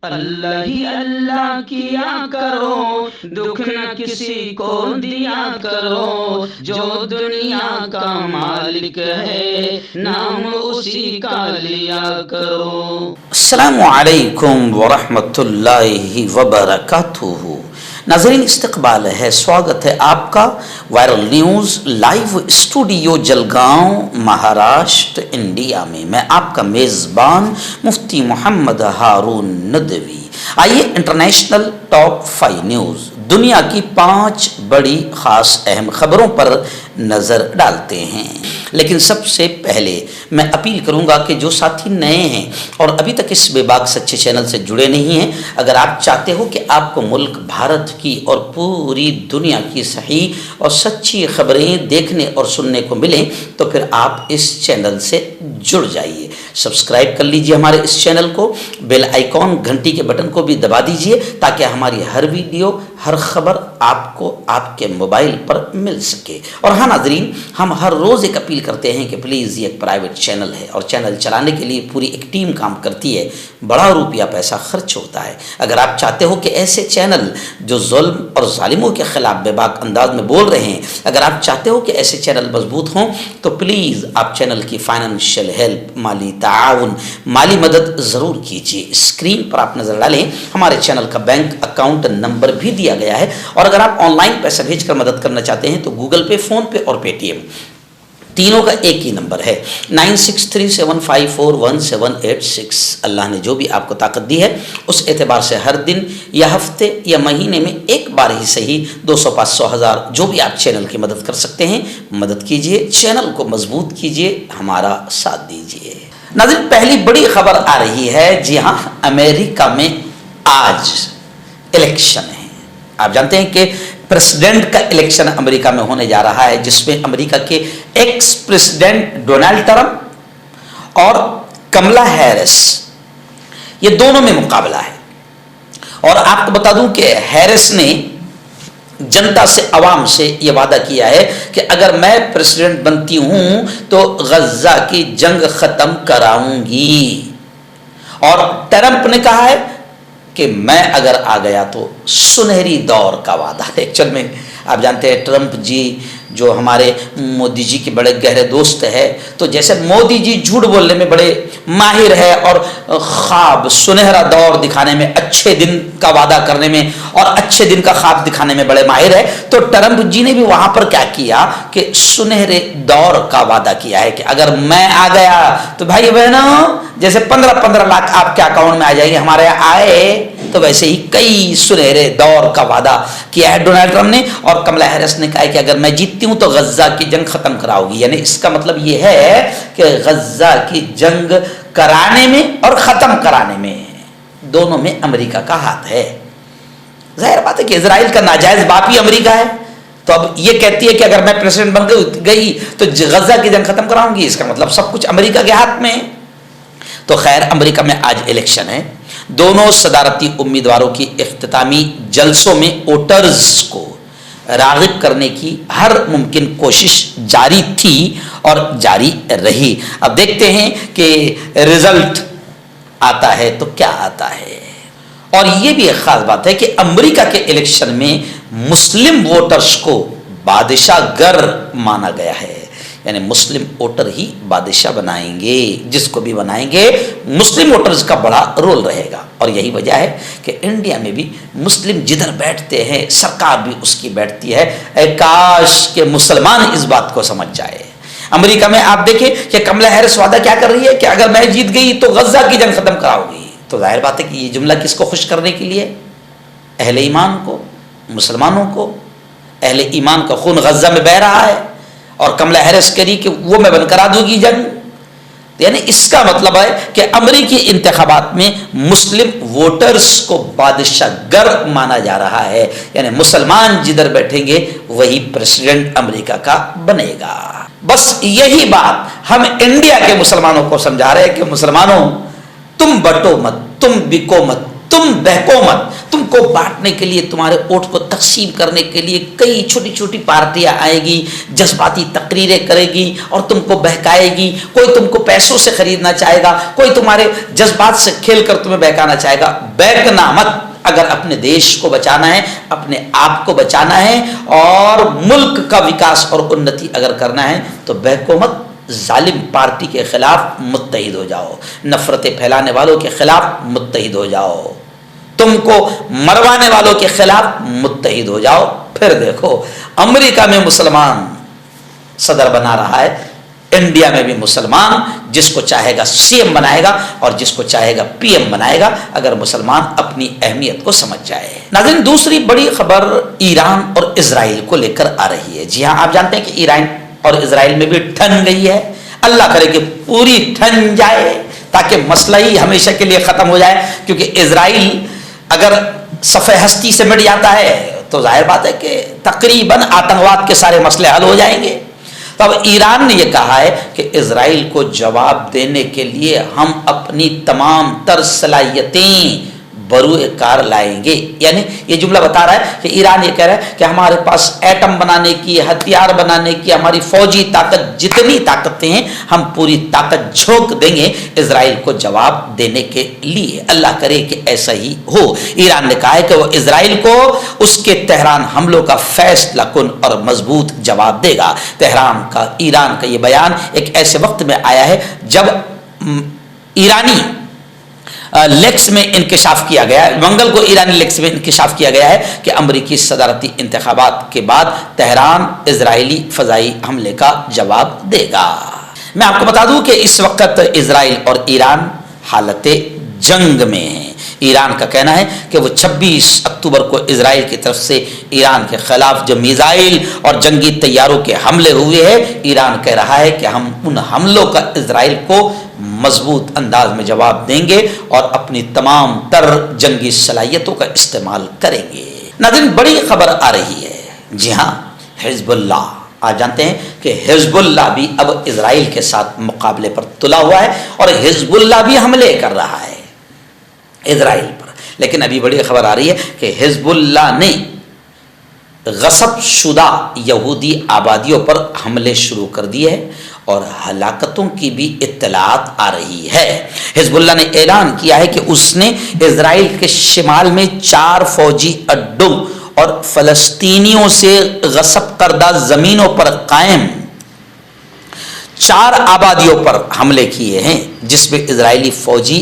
اللہ ہی اللہ کیا کرو، دکھ نہ کسی کو دیا کرو، جو دنیا کا مالک ہے نام اسی کا لیا کرو۔ السلام علیکم ورحمۃ اللہ وبرکاتہ۔ ناظرین استقبال ہے، سواگت ہے آپ کا viral news live studio Jalgaon Maharashtra India میں۔ میں آپ کا میزبان مفتی محمد ہارون ندوی۔ آئیے انٹرنیشنل ٹاپ 5 نیوز، دنیا کی 5 بڑی خاص اہم خبروں پر نظر ڈالتے ہیں۔ لیکن سب سے پہلے میں اپیل کروں گا کہ جو ساتھی نئے ہیں اور ابھی تک اس بے باک سچے چینل سے جڑے نہیں ہیں، اگر آپ چاہتے ہو کہ آپ کو ملک بھارت کی اور پوری دنیا کی صحیح اور سچی خبریں دیکھنے اور سننے کو ملیں تو پھر آپ اس چینل سے جڑ جائیے۔ سبسکرائب کر لیجئے ہمارے اس چینل کو، بیل آئیکن گھنٹی کے بٹن کو بھی دبا دیجئے تاکہ ہماری ہر ویڈیو، ہر خبر آپ کو آپ کے موبائل پر مل سکے۔ اور ہاں ناظرین، ہم ہر روز ایک اپیل کرتے ہیں کہ پلیز یہ ایک پرائیویٹ چینل ہے اور چینل چلانے کے لیے پوری ایک ٹیم کام کرتی ہے، بڑا روپیہ پیسہ خرچ ہوتا ہے۔ اگر آپ چاہتے ہو کہ ایسے چینل جو ظلم اور ظالموں کے خلاف بے باک انداز میں بول رہے ہیں، اگر آپ چاہتے ہو کہ ایسے چینل مضبوط ہوں تو پلیز آپ چینل کی فائنینشیل ہیلپ، مالی تعاون، مالی مدد ضرور کیجیے۔ اسکرین پر آپ نظر ڈالیں، ہمارے چینل کا بینک اکاؤنٹ نمبر بھی دیا گیا ہے، اور اگر آپ آن لائن پیسہ بھیج کر مدد کرنا چاہتے ہیں تو گوگل پے، فون پے اور پے ٹی ایم تینوں کا ایک ہی نمبر ہے 9637541786۔ اللہ نے جو بھی آپ کو طاقت دی ہے اس اعتبار سے ہر دن یا ہفتے یا مہینے میں ایک بار ہی صحیح 200، 500، 1000 جو بھی آپ چینل کی مدد کر سکتے ہیں مدد کیجئے، چینل کو مضبوط کیجئے، ہمارا ساتھ دیجئے۔ ناظرین پہلی بڑی خبر آ رہی ہے، جی ہاں، امریکہ میں آج الیکشن ہے۔ آپ جانتے ہیں کہ پریزیڈنٹ کا الیکشن امریکہ میں ہونے جا رہا ہے، جس میں امریکہ کے ایکس پریزیڈنٹ ڈونلڈ ٹرمپ اور کملا ہیرس، یہ دونوں میں مقابلہ ہے۔ اور آپ کو بتا دوں کہ ہیرس نے جنتا سے، عوام سے یہ وعدہ کیا ہے کہ اگر میں پریزیڈنٹ بنتی ہوں تو غزہ کی جنگ ختم کراؤں گی، اور ٹرمپ نے کہا ہے کہ میں اگر آ گیا تو سنہری دور کا وعدہ ہے۔ ایکچوئل میں آپ جانتے ہیں ٹرمپ جی جو ہمارے مودی جی کے بڑے گہرے دوست ہے، تو جیسے مودی جی جھوٹ بولنے میں بڑے ماہر ہے اور خواب، سنہرا دور دکھانے میں، اچھے دن کا وعدہ کرنے میں اور اچھے دن کا خواب دکھانے میں بڑے ماہر ہے، تو ٹرمپ جی نے بھی وہاں پر کیا کیا کہ سنہرے دور کا وعدہ کیا ہے کہ اگر میں آ گیا تو بھائی بہنوں جیسے 15 لاکھ آپ کے اکاؤنٹ میں آ جائیں گے، ہمارے یہاں آئے تو ویسے ہی کئی سنہرے دور کا وعدہ کیا ہے ڈونلڈ ٹرمپ نے۔ اور کملا ہیرس نے کہا ہے کہ اگر میں جیتتی ہوں تو غزہ کی جنگ ختم کراؤ گی، یعنی اس کا مطلب یہ ہے کہ غزہ کی جنگ کرانے میں اور ختم کرانے میں دونوں میں امریکہ کا ہاتھ ہے۔ ظاہر بات ہے کہ اسرائیل کا ناجائز باپ ہی امریکہ ہے، تو اب یہ کہتی ہے کہ اگر میں پریزیڈنٹ بن گئی تو غزہ کی جنگ ختم کراؤں گی، اس کا مطلب سب کچھ امریکہ کے ہاتھ میں ہے۔ تو خیر، امریکہ میں آج الیکشن ہے، دونوں صدارتی امیدواروں کی اختتامی جلسوں میں ووٹرز کو راغب کرنے کی ہر ممکن کوشش جاری تھی اور جاری رہی۔ اب دیکھتے ہیں کہ رزلٹ آتا ہے تو کیا آتا ہے۔ اور یہ بھی ایک خاص بات ہے کہ امریکہ کے الیکشن میں مسلم ووٹرز کو بادشاہ گر مانا گیا ہے، یعنی مسلم ووٹر ہی بادشاہ بنائیں گے، جس کو بھی بنائیں گے مسلم ووٹرز کا بڑا رول رہے گا۔ اور یہی وجہ ہے کہ انڈیا میں بھی مسلم جدھر بیٹھتے ہیں سرکار بھی اس کی بیٹھتی ہے۔ اے کاش کہ مسلمان اس بات کو سمجھ جائے۔ امریکہ میں آپ دیکھیں کہ کملا ہیرس وعدہ کیا کر رہی ہے کہ اگر میں جیت گئی تو غزہ کی جنگ ختم کراؤ گی، تو ظاہر بات ہے کہ یہ جملہ کس کو خوش کرنے کے لیے؟ اہل ایمان کو، مسلمانوں کو۔ اہل ایمان کا خون غزہ میں بہہ رہا ہے اور کملا ہیرس کہہ رہی کہ وہ میں بن کرا دوں گی جنگ، یعنی اس کا مطلب ہے کہ امریکی انتخابات میں مسلم ووٹرز کو بادشاہ گر مانا جا رہا ہے، یعنی مسلمان جدھر بیٹھیں گے وہی پریزیڈنٹ امریکہ کا بنے گا۔ بس یہی بات ہم انڈیا کے مسلمانوں کو سمجھا رہے ہیں کہ مسلمانوں تم بٹو مت، تم بکو مت، تم بہکو مت، تم کو بانٹنے کے لیے، تمہارے ووٹ کو تقسیم کرنے کے لیے کئی چھوٹی چھوٹی پارٹیاں آئے گی، جذباتی تقریریں کرے گی اور تم کو بہکائے گی. کوئی تم کو پیسوں سے خریدنا چاہے گا، کوئی تمہارے جذبات سے کھیل کر تمہیں بہکانا چاہے گا. بہکنا مت. اگر اپنے دیش کو بچانا ہے، اپنے آپ کو بچانا ہے اور ملک کا وکاس اور انتی اگر کرنا ہے تو بہکو مت. ظالم پارٹی کے خلاف متحد ہو جاؤ، نفرتیں پھیلانے والوں کے خلاف متحد ہو جاؤ، تم کو مروانے والوں کے خلاف متحد ہو جاؤ. پھر دیکھو امریکہ میں مسلمان صدر بنا رہا ہے، انڈیا میں بھی مسلمان جس کو چاہے گا سی ایم بنائے گا اور جس کو چاہے گا پی ایم بنائے گا، اگر مسلمان اپنی اہمیت کو سمجھ جائے. ناظرین، دوسری بڑی خبر ایران اور اسرائیل کو لے کر آ رہی ہے. جی ہاں، آپ جانتے ہیں کہ ایران اور اسرائیل میں بھی ٹھن گئی ہے. اللہ کرے کہ پوری ٹھن جائے تاکہ مسئلہ ہی ہمیشہ کے لیے ختم ہو جائے، کیونکہ اسرائیل اگر صفحہ ہستی سے مٹ جاتا ہے تو ظاہر بات ہے کہ تقریباً آتنکواد کے سارے مسئلے حل ہو جائیں گے. تو اب ایران نے یہ کہا ہے کہ اسرائیل کو جواب دینے کے لیے ہم اپنی تمام تر صلاحیتیں بروئے کار لائیں گے. یعنی یہ جملہ بتا رہا ہے کہ ایران یہ کہہ رہا ہے کہ ہمارے پاس ایٹم بنانے کی، ہتھیار بنانے کی، ہماری فوجی طاقت، جتنی طاقتیں ہیں ہم پوری طاقت جھونک دیں گے اسرائیل کو جواب دینے کے لیے. اللہ کرے کہ ایسا ہی ہو. ایران نے کہا ہے کہ وہ اسرائیل کو اس کے تہران حملوں کا فیصلہ کن اور مضبوط جواب دے گا. ایران کا یہ بیان ایک ایسے وقت میں آیا ہے جب ایرانی لیکس میں انکشاف کیا گیا ہے، منگل کو ایرانی لیکس میں انکشاف کیا گیا ہے کہ امریکی صدارتی انتخابات کے بعد تہران اسرائیلی فضائی حملے کا جواب دے گا. میں آپ کو بتا دوں کہ اس وقت اسرائیل اور ایران حالت جنگ میں ہیں. ایران کا کہنا ہے کہ وہ 26 اکتوبر کو اسرائیل کی طرف سے ایران کے خلاف جو میزائل اور جنگی طیاروں کے حملے ہوئے ہیں، ایران کہہ رہا ہے کہ ہم ان حملوں کا اسرائیل کو مضبوط انداز میں جواب دیں گے اور اپنی تمام تر جنگی صلاحیتوں کا استعمال کریں گے. ناظرین، بڑی خبر آ رہی ہے. جی ہاں، حزب اللہ. آپ جانتے ہیں کہ حزب اللہ بھی اب اسرائیل کے ساتھ مقابلے پر تلا ہوا ہے اور حزب اللہ بھی حملے کر رہا ہے اسرائیل پر. لیکن ابھی بڑی خبر آ رہی ہے کہ حزب اللہ نے غصب شدہ یہودی آبادیوں پر حملے شروع کر دیے ہیں اور ہلاکتوں کی بھی اطلاعات آ رہی ہے. حزب اللہ نے اعلان کیا ہے کہ اس نے اسرائیل کے شمال میں 4 فوجی اڈوں اور فلسطینیوں سے غصب کردہ زمینوں پر قائم 4 آبادیوں پر حملے کیے ہیں، جس میں اسرائیلی فوجی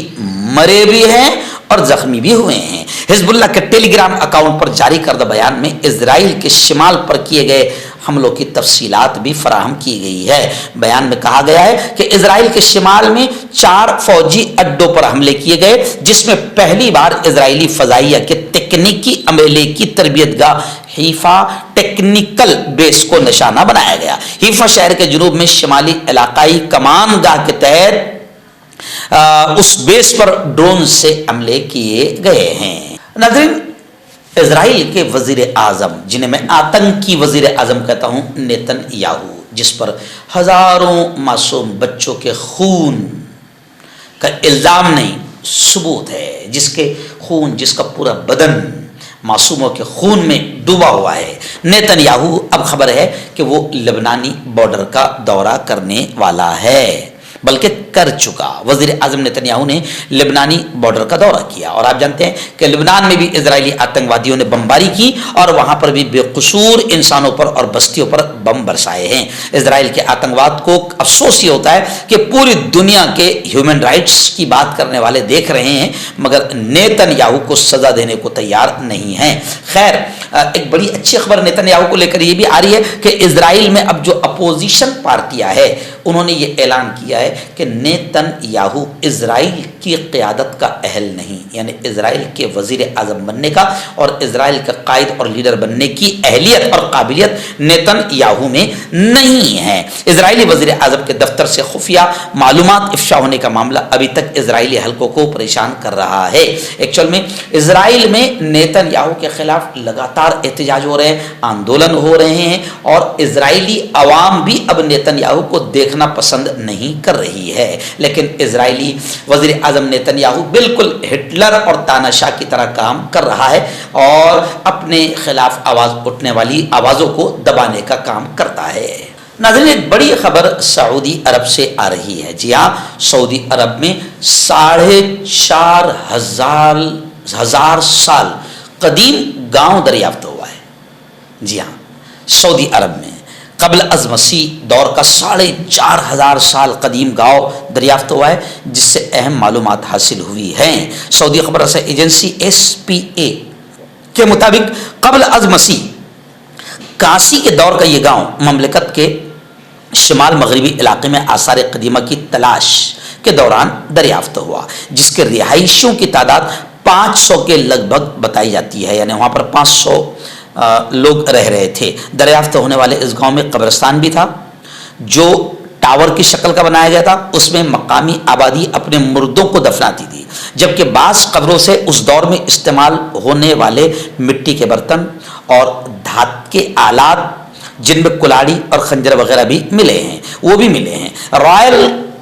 مرے بھی ہیں اور زخمی بھی ہوئے ہیں. حزب اللہ کے ٹیلی گرام اکاؤنٹ پر جاری کردہ بیان میں اسرائیل کے شمال پر کیے گئے حملوں کی تفصیلات بھی فراہم کی گئی ہے. بیان میں کہا گیا ہے کہ اسرائیل کے شمال میں 4 فوجی اڈوں پر حملے کیے گئے، جس میں پہلی بار اسرائیلی فضائیہ کے تکنیکی عملے کی تربیت گاہ حیفا ٹیکنیکل بیس کو نشانہ بنایا گیا. حیفا شہر کے جنوب میں شمالی علاقائی کمان گاہ کے تحت اس بیس پر ڈرون سے حملے کیے گئے ہیں. ناظرین، اسرائیل کے وزیر اعظم، جنہیں میں آتنکی وزیر اعظم کہتا ہوں، نیتن یاہو، جس پر ہزاروں معصوم بچوں کے خون کا الزام نہیں، ثبوت ہے، جس کے خون، جس کا پورا بدن معصوموں کے خون میں ڈوبا ہوا ہے. نیتن یاہو اب خبر ہے کہ وہ لبنانی بارڈر کا دورہ کرنے والا ہے، بلکہ کر چکا. وزیر اعظم نیتن یاہو نے لبنانی بارڈر کا دورہ کیا اور آپ جانتے ہیں کہ لبنان میں بھی اسرائیلی آتنکوادیوں نے بمباری کی اور وہاں پر بھی بے قصور انسانوں پر اور بستیوں پر بم برسائے ہیں. اسرائیل کے آتنکواد کو افسوس یہ ہوتا ہے کہ پوری دنیا کے ہیومن رائٹس کی بات کرنے والے دیکھ رہے ہیں مگر نیتن یاہو کو سزا دینے کو تیار نہیں ہیں. خیر، ایک بڑی اچھی خبر نیتن یاہو کو لے کر یہ بھی آ رہی ہے کہ اسرائیل میں اب جو اپوزیشن پارٹیاں ہیں انہوں نے یہ اعلان کیا ہے کہ نیتن یاہو اسرائیل کی قیادت کا اہل نہیں، یعنی اسرائیل کے وزیر اعظم بننے کا اور اسرائیل کا قائد اور لیڈر بننے کی اہلیت اور قابلیت نیتن یاہو میں نہیں ہے. اسرائیلی وزیر اعظم کے دفتر سے خفیہ معلومات افشا ہونے کا معاملہ ابھی تک اسرائیلی حلقوں کو پریشان کر رہا ہے. ایکچوئل میں اسرائیل میں نیتن یاہو کے خلاف لگاتار احتجاج ہو رہے ہیں، آندولن ہو رہے ہیں اور اسرائیلی عوام بھی اب نیتن یاہو کو دیکھنا دیکھنا پسند نہیں کر رہی ہے، لیکن اسرائیلی وزیر اعظم نیتن یاہو بالکل ہٹلر اور تاناشاہ کی طرح کام کر رہا ہے اور اپنے خلاف آواز اٹھنے والی آوازوں کو دبانے کا کام کرتا ہے۔ ناظرین، ایک بڑی خبر سعودی عرب سے آ رہی ہے۔ جی ہاں، سعودی عرب میں 4,500 سال قدیم گاؤں دریافت ہوا ہے۔ جی ہاں، سعودی عرب میں قبل از مسیح دور کا 4,500 سال قدیم گاؤں دریافت ہوا ہے، جس سے اہم معلومات حاصل ہوئی ہیں۔ سعودی خبر رساں ایجنسی SPA کے مطابق قبل از مسیح کاسی کے دور کا یہ گاؤں مملکت کے شمال مغربی علاقے میں آثار قدیمہ کی تلاش کے دوران دریافت ہوا، جس کے رہائشیوں کی تعداد 500 کے لگ بھگ بتائی جاتی ہے، یعنی وہاں پر 500 لوگ رہ رہے تھے۔ دریافت ہونے والے اس گاؤں میں قبرستان بھی تھا جو ٹاور کی شکل کا بنایا گیا تھا، اس میں مقامی آبادی اپنے مردوں کو دفناتی تھی، جبکہ بعض قبروں سے اس دور میں استعمال ہونے والے مٹی کے برتن اور دھات کے آلات جن میں کلاڑی اور خنجر وغیرہ بھی ملے ہیں، وہ بھی ملے ہیں۔ رائل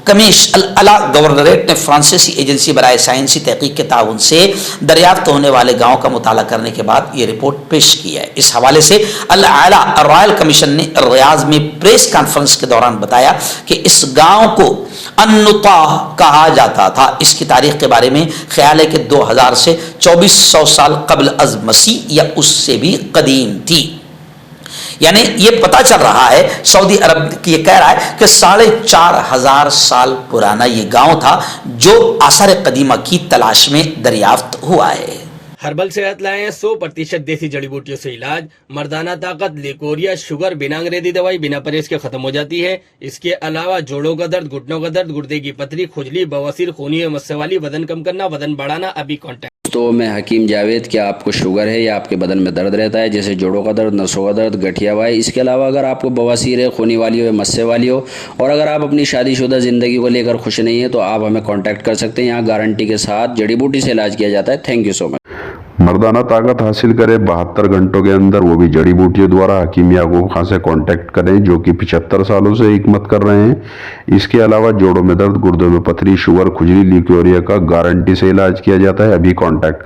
کمیش الاعلیٰ گورنریٹ نے فرانسیسی ایجنسی برائے سائنسی تحقیق کے تعاون سے دریافت ہونے والے گاؤں کا مطالعہ کرنے کے بعد یہ رپورٹ پیش کی ہے۔ اس حوالے سے الاعلیٰ رائل کمیشن نے ریاض میں پریس کانفرنس کے دوران بتایا کہ اس گاؤں کو النطا کہا جاتا تھا۔ اس کی تاریخ کے بارے میں خیال ہے کہ 2000 سے 2400 سال قبل از مسیح یا اس سے بھی قدیم تھی۔ یعنی یہ پتہ چل رہا ہے، سعودی عرب کی یہ کہہ رہا ہے کہ 4,500 سال پرانا یہ گاؤں تھا جو آثار قدیمہ کی تلاش میں دریافت ہوا ہے۔ ہربل صحت لائے ہیں 100% دیسی جڑی بوٹیوں سے علاج، مردانہ طاقت، لیکوریا، شوگر، بنا انگریزی دوائی بنا پرہیز کے ختم ہو جاتی ہے۔ اس کے علاوہ جوڑوں کا درد، گھٹنوں کا درد، گردے کی پتھری، کھجلی، بواسیر، خونی مسے والی، وزن کم کرنا، وزن بڑھانا، ابھی کانٹیکٹ۔ تو میں حکیم جاوید، کیا آپ کو شوگر ہے یا آپ کے بدن میں درد رہتا ہے جیسے جوڑوں کا درد، نسوں کا درد، گٹھیا ہوا؟ اس کے علاوہ اگر آپ کو بواسیر ہے، خونی والی ہو یا مسے والی ہو، اور اگر آپ اپنی شادی شدہ زندگی کو لے کر خوش نہیں ہیں تو آپ ہمیں کانٹیکٹ کر سکتے ہیں۔ یہاں گارنٹی کے ساتھ جڑی بوٹی سے علاج کیا جاتا ہے۔ تھینک یو سو مچ۔ مردانہ طاقت حاصل کرے 72 گھنٹوں کے اندر، وہ بھی جڑی بوٹیوں دوارا۔ حکیم یعقوب خان سے کانٹیکٹ کریں جو کہ 75 سالوں سے حکمت کر رہے ہیں۔ اس کے علاوہ جوڑوں میں درد، گردوں میں پتھری، شوگر، کھجلی، لیکوریا کا گارنٹی سے علاج کیا جاتا ہے۔ ابھی کانٹیکٹ